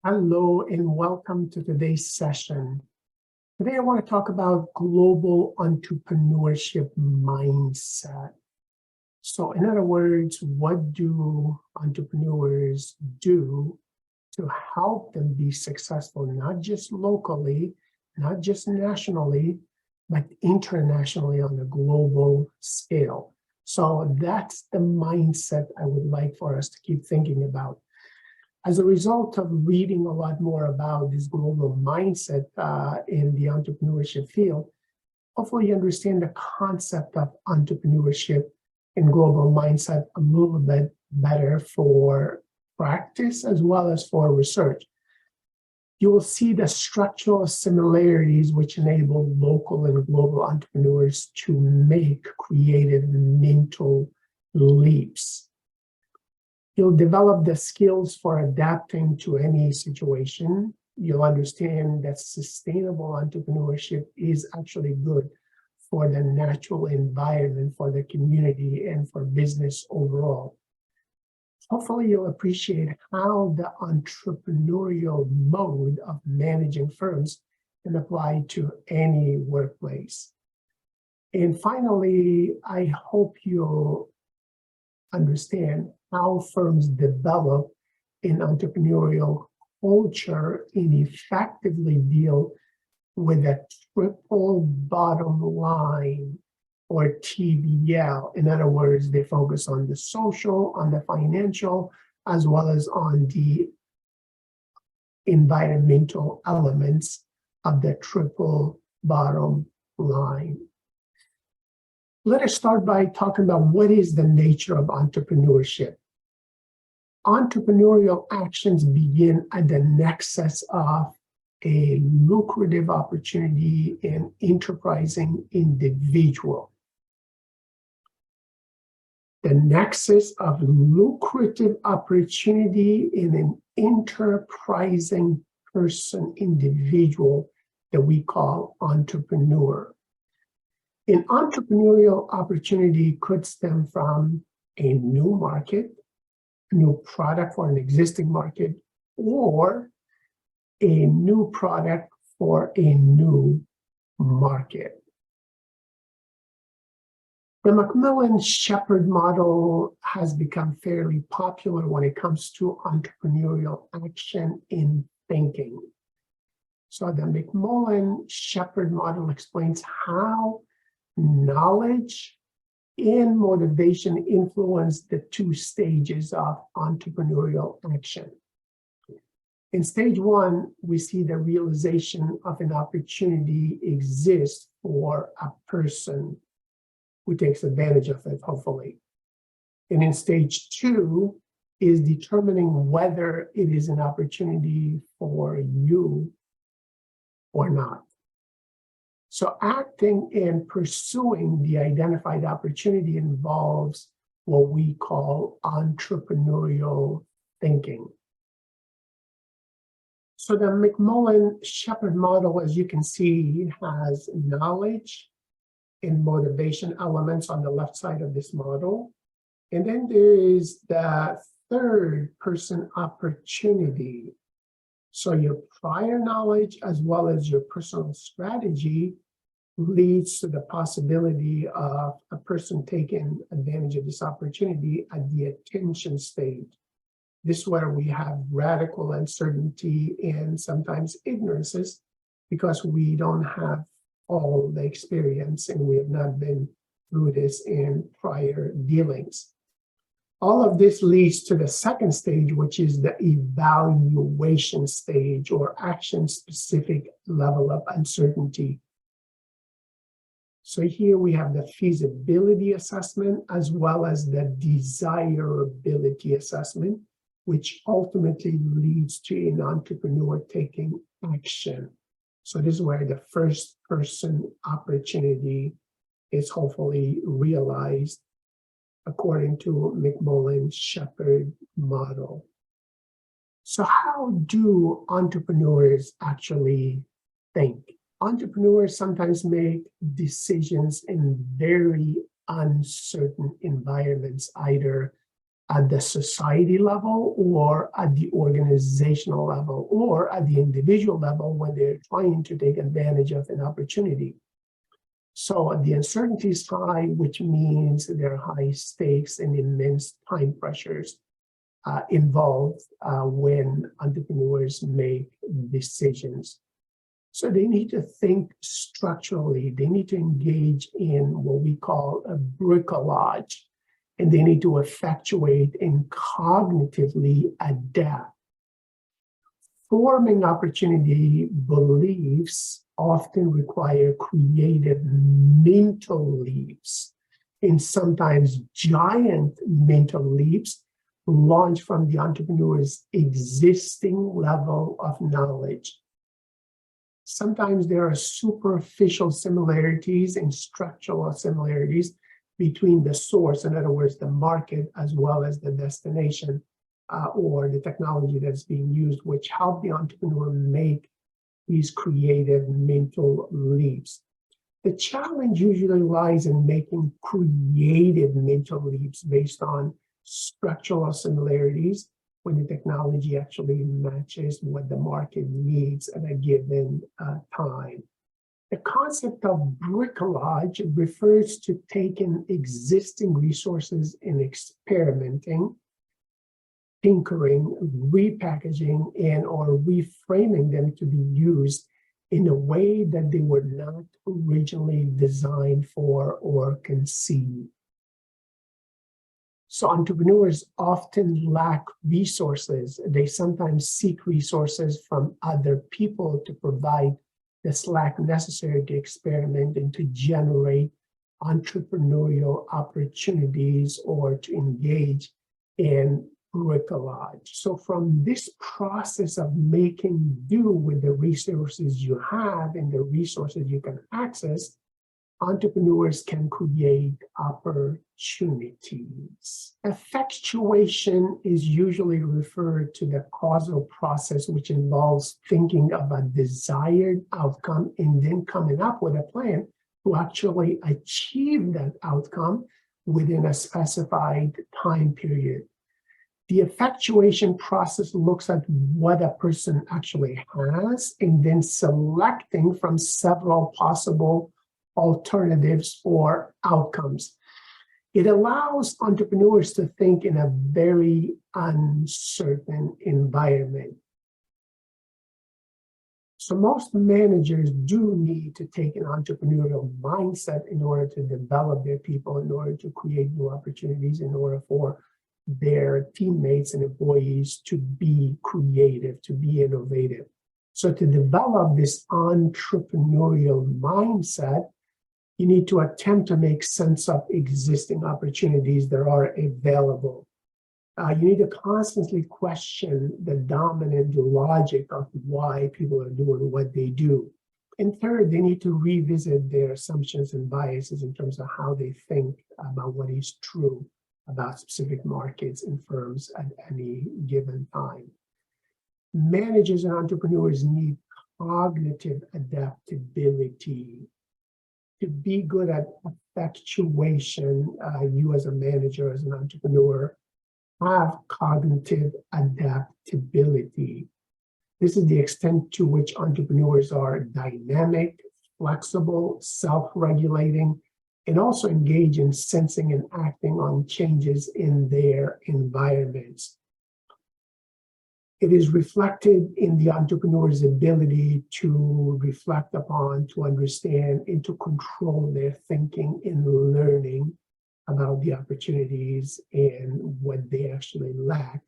Hello and welcome to today's session. Today I want to talk about global entrepreneurship mindset. So in other words, what do entrepreneurs do to help them be successful, not just locally, not just nationally, but internationally on a global scale? So that's the mindset I would like for us to keep thinking about. As a result of reading a lot more about this global mindset in the entrepreneurship field, hopefully you understand the concept of entrepreneurship and global mindset a little bit better for practice as well as for research. You will see the structural similarities which enable local and global entrepreneurs to make creative mental leaps. You'll develop the skills for adapting to any situation. You'll understand that sustainable entrepreneurship is actually good for the natural environment, for the community, and for business overall. Hopefully, you'll appreciate how the entrepreneurial mode of managing firms can apply to any workplace. And finally, I hope you'll understand how firms develop an entrepreneurial culture and effectively deal with a triple bottom line or TBL. In other words, they focus on the social, on the financial, as well as on the environmental elements of the triple bottom line. Let us start by talking about what is the nature of entrepreneurship. Entrepreneurial actions begin at the nexus of a lucrative opportunity in enterprising individual. The nexus of lucrative opportunity in an enterprising person, individual that we call entrepreneur. An entrepreneurial opportunity could stem from a new market, a new product for an existing market, or a new product for a new market. The McMullen-Shepherd model has become fairly popular when it comes to entrepreneurial action in thinking. So the McMullen-Shepherd model explains how knowledge and motivation influence the two stages of entrepreneurial action. In stage one, we see the realization of an opportunity exists for a person who takes advantage of it, hopefully. And in stage two is determining whether it is an opportunity for you or not. So acting and pursuing the identified opportunity involves what we call entrepreneurial thinking. So the McMullen-Shepherd model, as you can see, has knowledge and motivation elements on the left side of this model. And then there is the third person opportunity. So your prior knowledge as well as your personal strategy leads to the possibility of a person taking advantage of this opportunity at the attention stage. This is where we have radical uncertainty and sometimes ignorances because we don't have all the experience and we have not been through this in prior dealings. All of this leads to the second stage, which is the evaluation stage or action-specific level of uncertainty. So here we have the feasibility assessment as well as the desirability assessment, which ultimately leads to an entrepreneur taking action. So this is where the first person opportunity is hopefully realized according to McMullen-Shepherd model. So how do entrepreneurs actually think? Entrepreneurs sometimes make decisions in very uncertain environments, either at the society level or at the organizational level or at the individual level when they're trying to take advantage of an opportunity. So the uncertainty is high, which means there are high stakes and immense time pressures involved when entrepreneurs make decisions. So they need to think structurally. They need to engage in what we call a bricolage, and they need to effectuate and cognitively adapt. Forming opportunity beliefs often require creative mental leaps, and sometimes giant mental leaps launched from the entrepreneur's existing level of knowledge. Sometimes there are superficial similarities and structural similarities between the source, in other words, the market, as well as the destination or the technology that's being used, which help the entrepreneur make these creative mental leaps. The challenge usually lies in making creative mental leaps based on structural similarities when the technology actually matches what the market needs at a given time. The concept of bricolage refers to taking existing resources and experimenting, tinkering, repackaging, and or reframing them to be used in a way that they were not originally designed for or conceived. So entrepreneurs often lack resources. They sometimes seek resources from other people to provide the slack necessary to experiment and to generate entrepreneurial opportunities or to engage in bricolage. So from this process of making do with the resources you have and the resources you can access, entrepreneurs can create opportunities. Effectuation is usually referred to the causal process, which involves thinking of a desired outcome and then coming up with a plan to actually achieve that outcome within a specified time period. The effectuation process looks at what a person actually has and then selecting from several possible alternatives or outcomes. It allows entrepreneurs to think in a very uncertain environment. So most managers do need to take an entrepreneurial mindset in order to develop their people, in order to create new opportunities, in order for their teammates and employees to be creative, to be innovative. So to develop this entrepreneurial mindset, you need to attempt to make sense of existing opportunities that are available. You need to constantly question the dominant logic of why people are doing what they do. And third, they need to revisit their assumptions and biases in terms of how they think about what is true about specific markets and firms at any given time. Managers and entrepreneurs need cognitive adaptability. To be good at effectuation, you as a manager, as an entrepreneur, have cognitive adaptability. This is the extent to which entrepreneurs are dynamic, flexible, self-regulating, and also engage in sensing and acting on changes in their environments. It is reflected in the entrepreneur's ability to reflect upon, to understand, and to control their thinking and learning about the opportunities and what they actually lack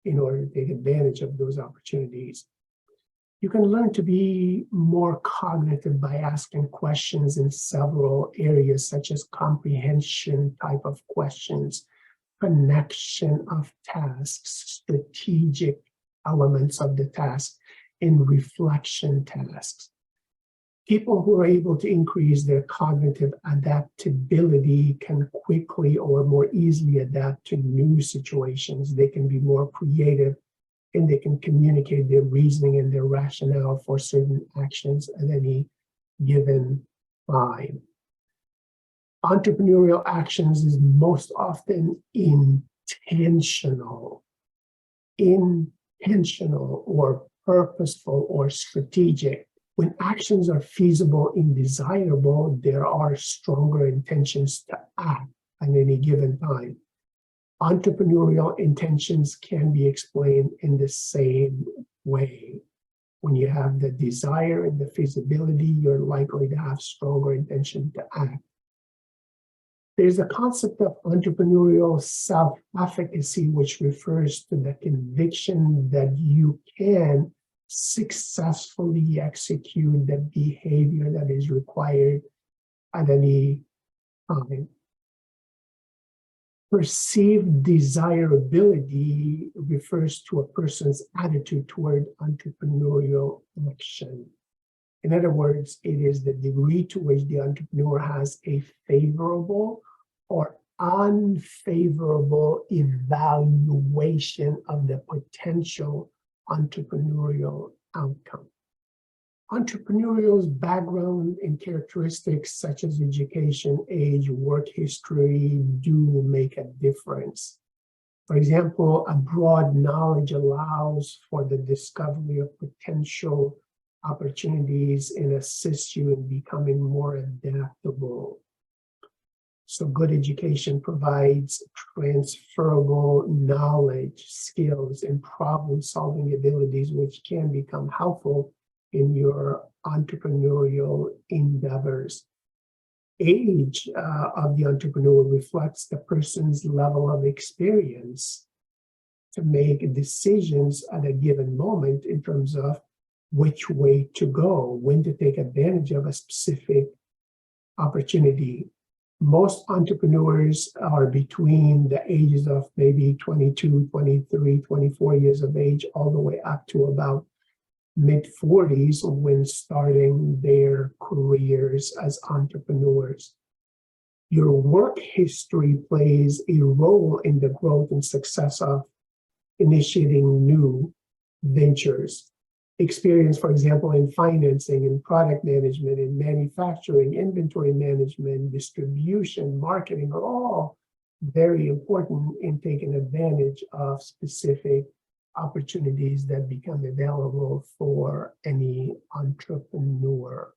in order to take advantage of those opportunities. You can learn to be more cognitive by asking questions in several areas, such as comprehension type of questions, connection of tasks, strategic elements of the task, and reflection tasks. People who are able to increase their cognitive adaptability can quickly or more easily adapt to new situations. They can be more creative, and they can communicate their reasoning and their rationale for certain actions at any given time. Entrepreneurial actions is most often intentional or purposeful or strategic. When actions are feasible and desirable, there are stronger intentions to act at any given time. Entrepreneurial intentions can be explained in the same way. When you have the desire and the feasibility, you're likely to have stronger intention to act. There's a concept of entrepreneurial self-efficacy, which refers to the conviction that you can successfully execute the behavior that is required at any time. Perceived desirability refers to a person's attitude toward entrepreneurial action. In other words, it is the degree to which the entrepreneur has a favorable or unfavorable evaluation of the potential entrepreneurial outcome. Entrepreneurial's background and characteristics such as education, age, work history do make a difference. For example, a broad knowledge allows for the discovery of potential opportunities and assists you in becoming more adaptable. So good education provides transferable knowledge, skills, and problem-solving abilities which can become helpful in your entrepreneurial endeavors. Age of the entrepreneur reflects the person's level of experience to make decisions at a given moment in terms of which way to go, when to take advantage of a specific opportunity. Most entrepreneurs are between the ages of maybe 22, 23, 24 years of age, all the way up to about mid-40s when starting their careers as entrepreneurs. Your work history plays a role in the growth and success of initiating new ventures. Experience, for example, in financing, in product management, in manufacturing, inventory management, distribution, marketing are all very important in taking advantage of specific opportunities that become available for any entrepreneur.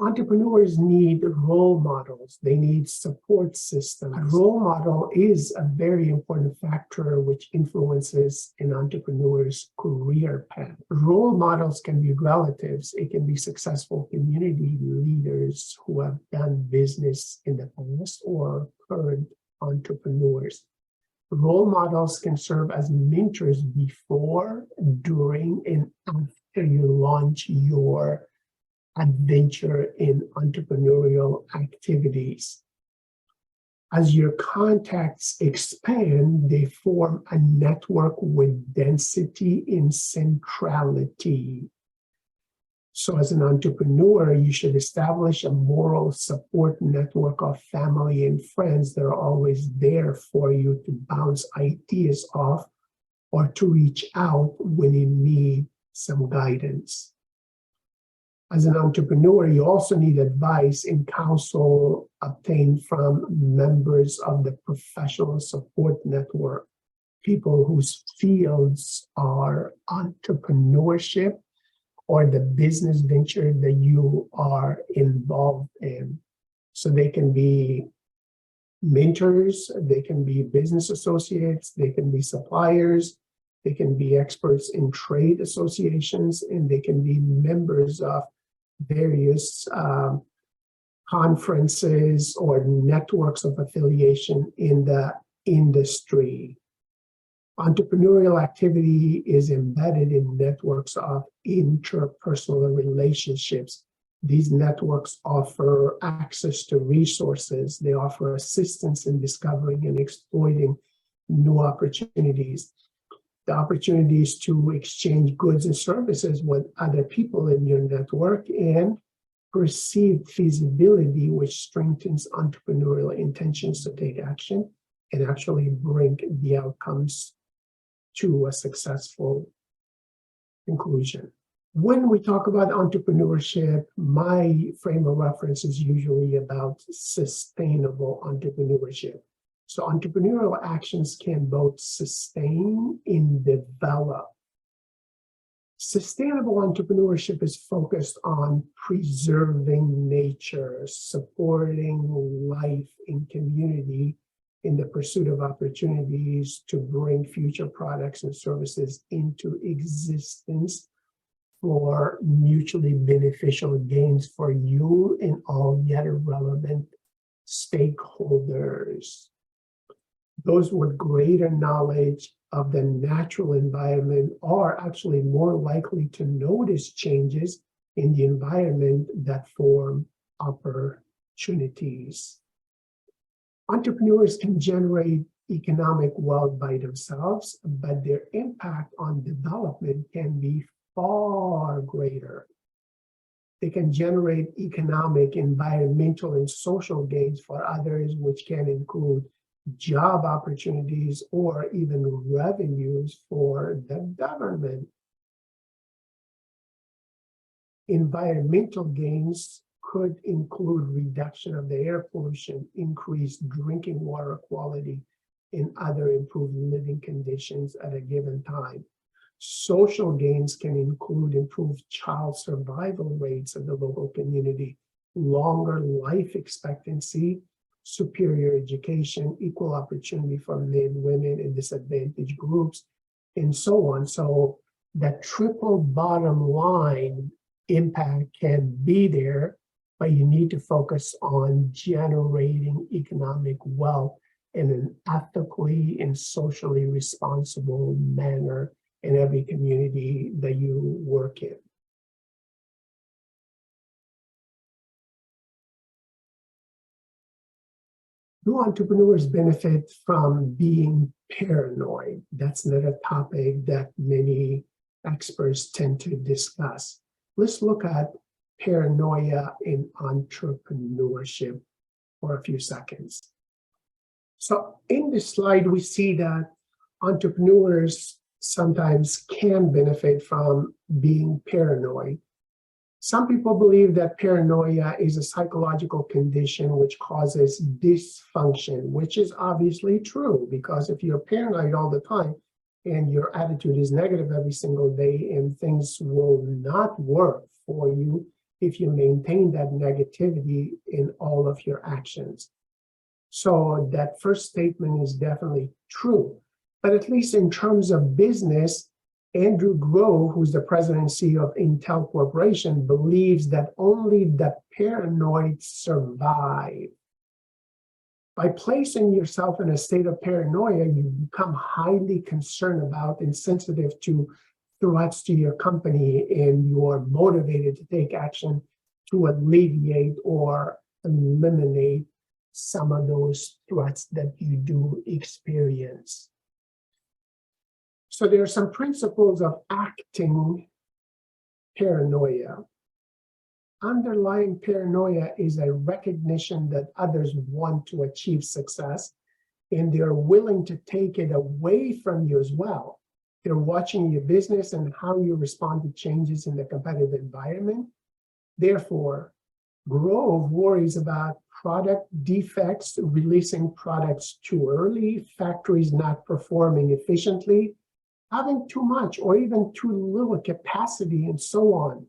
Entrepreneurs need role models. They need support systems. A role model is a very important factor which influences an entrepreneur's career path. Role models can be relatives. It can be successful community leaders who have done business in the past or current entrepreneurs. Role models can serve as mentors before, during, and after you launch your adventure in entrepreneurial activities. As your contacts expand, they form a network with density and centrality. So as an entrepreneur, you should establish a moral support network of family and friends that are always there for you to bounce ideas off or to reach out when you need some guidance. As an entrepreneur, you also need advice and counsel obtained from members of the professional support network, people whose fields are entrepreneurship or the business venture that you are involved in. So they can be mentors, they can be business associates, they can be suppliers, they can be experts in trade associations, and they can be members of various conferences or networks of affiliation in the industry. Entrepreneurial activity is embedded in networks of interpersonal relationships. These networks offer access to resources. They offer assistance in discovering and exploiting new opportunities. The opportunities to exchange goods and services with other people in your network, and perceived feasibility, which strengthens entrepreneurial intentions to take action and actually bring the outcomes to a successful conclusion. When we talk about entrepreneurship, my frame of reference is usually about sustainable entrepreneurship. So entrepreneurial actions can both sustain and develop. Sustainable entrepreneurship is focused on preserving nature, supporting life in community in the pursuit of opportunities to bring future products and services into existence for mutually beneficial gains for you and all yet relevant stakeholders. Those with greater knowledge of the natural environment are actually more likely to notice changes in the environment that form opportunities. Entrepreneurs can generate economic wealth by themselves, but their impact on development can be far greater. They can generate economic, environmental, and social gains for others, which can include job opportunities or even revenues for the government. Environmental gains could include reduction of the air pollution, increased drinking water quality, and other improved living conditions at a given time. Social gains can include improved child survival rates of the local community, longer life expectancy, superior education, equal opportunity for men, women, and disadvantaged groups, and so on. So that triple bottom line impact can be there, but you need to focus on generating economic wealth in an ethically and socially responsible manner in every community that you work in. Do entrepreneurs benefit from being paranoid? That's another topic that many experts tend to discuss. Let's look at paranoia in entrepreneurship for a few seconds. So in this slide, we see that entrepreneurs sometimes can benefit from being paranoid. Some people believe that paranoia is a psychological condition which causes dysfunction, which is obviously true, because if you're paranoid all the time and your attitude is negative every single day, and things will not work for you if you maintain that negativity in all of your actions. So that first statement is definitely true. But at least in terms of business, Andrew Grove, who's the president and CEO of Intel Corporation, believes that only the paranoid survive. By placing yourself in a state of paranoia, you become highly concerned about and sensitive to threats to your company, and you're motivated to take action to alleviate or eliminate some of those threats that you do experience. So there are some principles of acting paranoia. Underlying paranoia is a recognition that others want to achieve success, and they're willing to take it away from you as well. They're watching your business and how you respond to changes in the competitive environment. Therefore, Grove worries about product defects, releasing products too early, factories not performing efficiently, having too much or even too little capacity, and so on.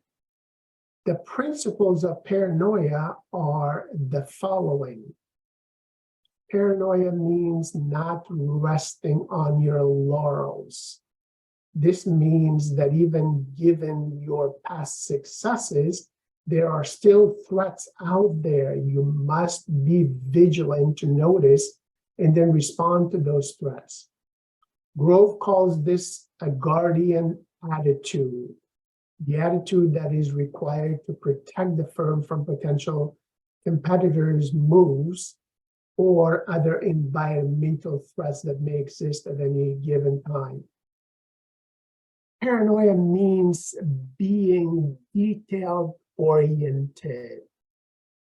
The principles of paranoia are the following. Paranoia means not resting on your laurels. This means that even given your past successes, there are still threats out there. You must be vigilant to notice and then respond to those threats. Grove calls this a guardian attitude, the attitude that is required to protect the firm from potential competitors' moves or other environmental threats that may exist at any given time. Paranoia means being detail-oriented.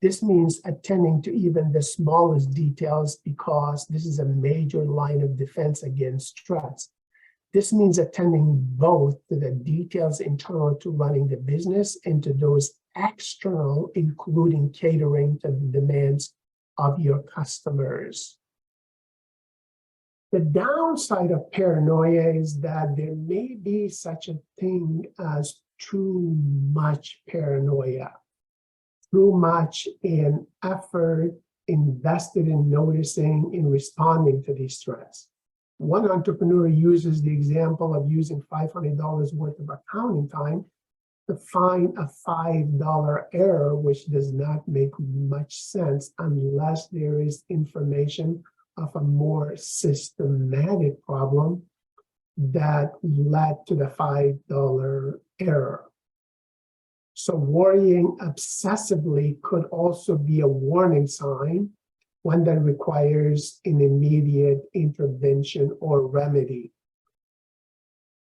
This means attending to even the smallest details because this is a major line of defense against threats. This means attending both to the details internal to running the business and to those external, including catering to the demands of your customers. The downside of paranoia is that there may be such a thing as too much paranoia, too much in effort invested in noticing, in responding to these threats. One entrepreneur uses the example of using $500 worth of accounting time to find a $5 error, which does not make much sense unless there is information of a more systematic problem that led to the $5 error. So worrying obsessively could also be a warning sign, one that requires an immediate intervention or remedy.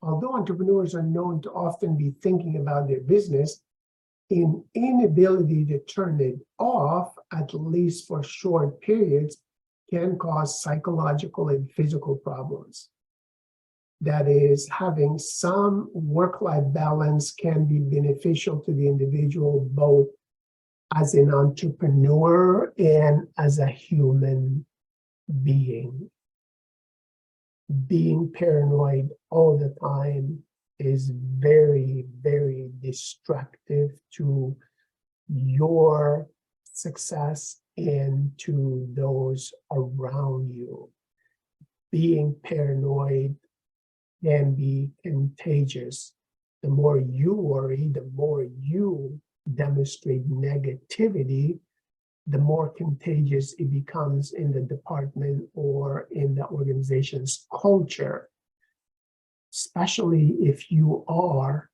Although entrepreneurs are known to often be thinking about their business, an inability to turn it off, at least for short periods, can cause psychological and physical problems. That is, having some work-life balance can be beneficial to the individual, both as an entrepreneur and as a human being. Being paranoid all the time is very, very destructive to your success and to those around you. Being paranoid can be contagious. The more you worry, the more you demonstrate negativity, the more contagious it becomes in the department or in the organization's culture, especially if you are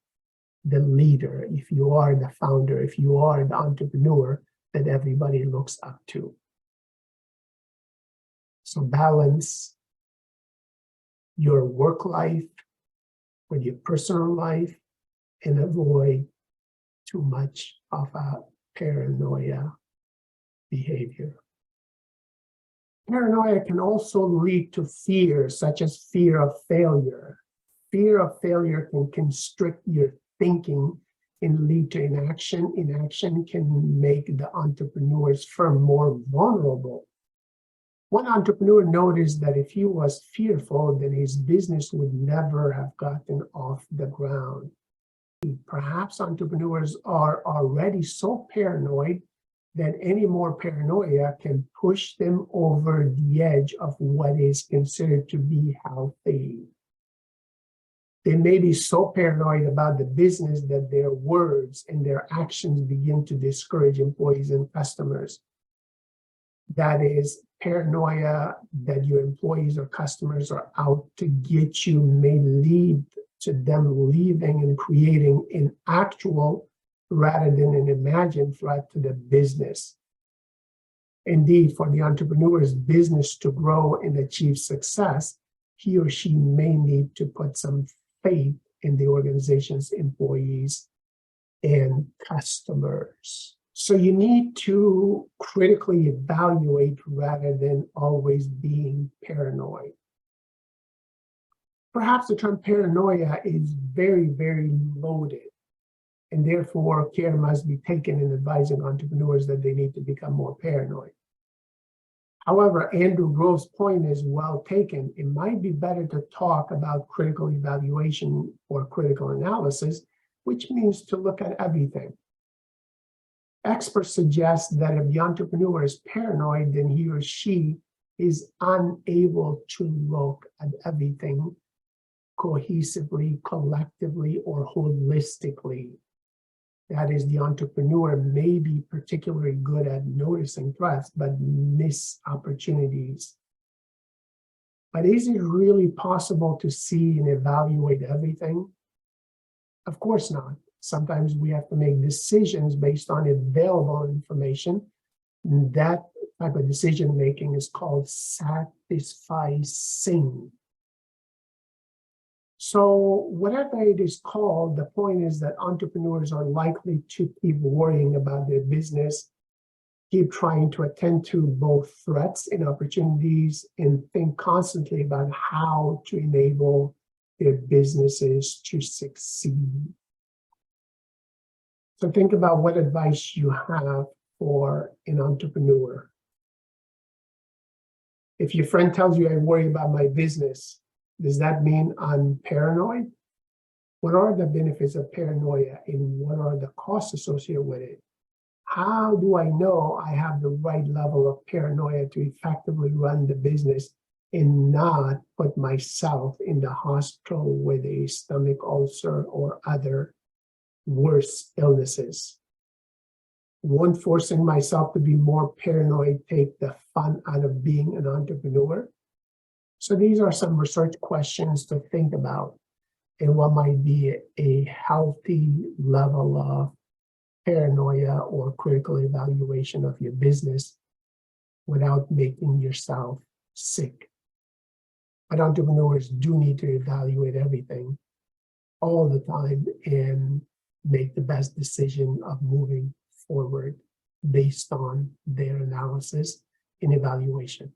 the leader, if you are the founder, if you are the entrepreneur that everybody looks up to. So balance your work life with your personal life and avoid too much of a paranoia behavior. Paranoia can also lead to fear, such as fear of failure. Fear of failure can constrict your thinking and lead to inaction. Inaction can make the entrepreneur's firm more vulnerable. One entrepreneur noticed that if he was fearful, then his business would never have gotten off the ground. Perhaps entrepreneurs are already so paranoid that any more paranoia can push them over the edge of what is considered to be healthy. They may be so paranoid about the business that their words and their actions begin to discourage employees and customers. That is, paranoia that your employees or customers are out to get you may lead to them leaving and creating an actual rather than an imagined threat to the business. Indeed, for the entrepreneur's business to grow and achieve success, he or she may need to put some faith in the organization's employees and customers. So you need to critically evaluate rather than always being paranoid. Perhaps the term paranoia is very, very loaded, and therefore care must be taken in advising entrepreneurs that they need to become more paranoid. However, Andrew Grove's point is well taken. It might be better to talk about critical evaluation or critical analysis, which means to look at everything. Experts suggest that if the entrepreneur is paranoid, then he or she is unable to look at everything cohesively, collectively, or holistically. That is, the entrepreneur may be particularly good at noticing threats, but miss opportunities. But is it really possible to see and evaluate everything? Of course not. Sometimes we have to make decisions based on available information. And that type of decision making is called satisficing. So whatever it is called, the point is that entrepreneurs are likely to keep worrying about their business, keep trying to attend to both threats and opportunities, and think constantly about how to enable their businesses to succeed. So think about what advice you have for an entrepreneur. If your friend tells you I worry about my business, does that mean I'm paranoid? What are the benefits of paranoia and what are the costs associated with it? How do I know I have the right level of paranoia to effectively run the business and not put myself in the hospital with a stomach ulcer or other worse illnesses? Won't forcing myself to be more paranoid take the fun out of being an entrepreneur? So these are some research questions to think about and what might be a healthy level of paranoia or critical evaluation of your business without making yourself sick. But entrepreneurs do need to evaluate everything all the time and make the best decision of moving forward based on their analysis and evaluation.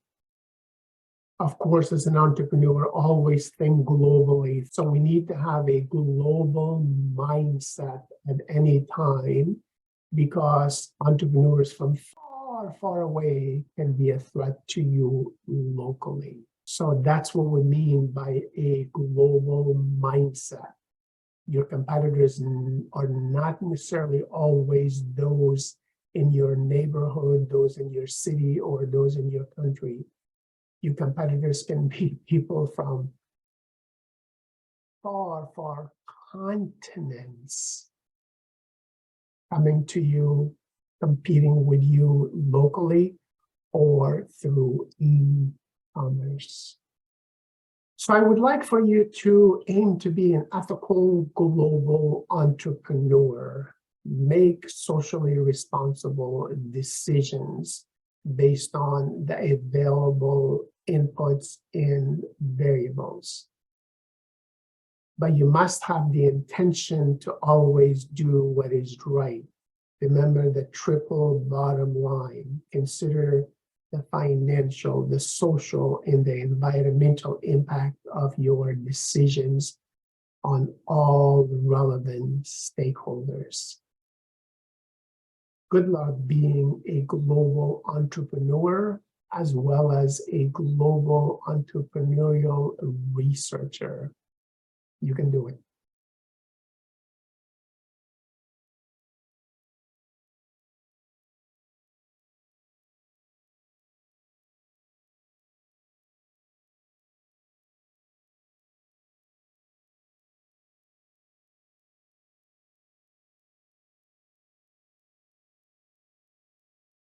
Of course, as an entrepreneur, always think globally. So we need to have a global mindset at any time because entrepreneurs from far, far away can be a threat to you locally. So that's what we mean by a global mindset. Your competitors are not necessarily always those in your neighborhood, those in your city, or those in your country. Your competitors can be people from far, far continents coming to you, competing with you locally or through e-commerce. So I would like for you to aim to be an ethical global entrepreneur, make socially responsible decisions based on the available inputs and variables. But you must have the intention to always do what is right. Remember the triple bottom line. Consider the financial, the social, and the environmental impact of your decisions on all relevant stakeholders. Good luck being a global entrepreneur as well as a global entrepreneurial researcher. You can do it.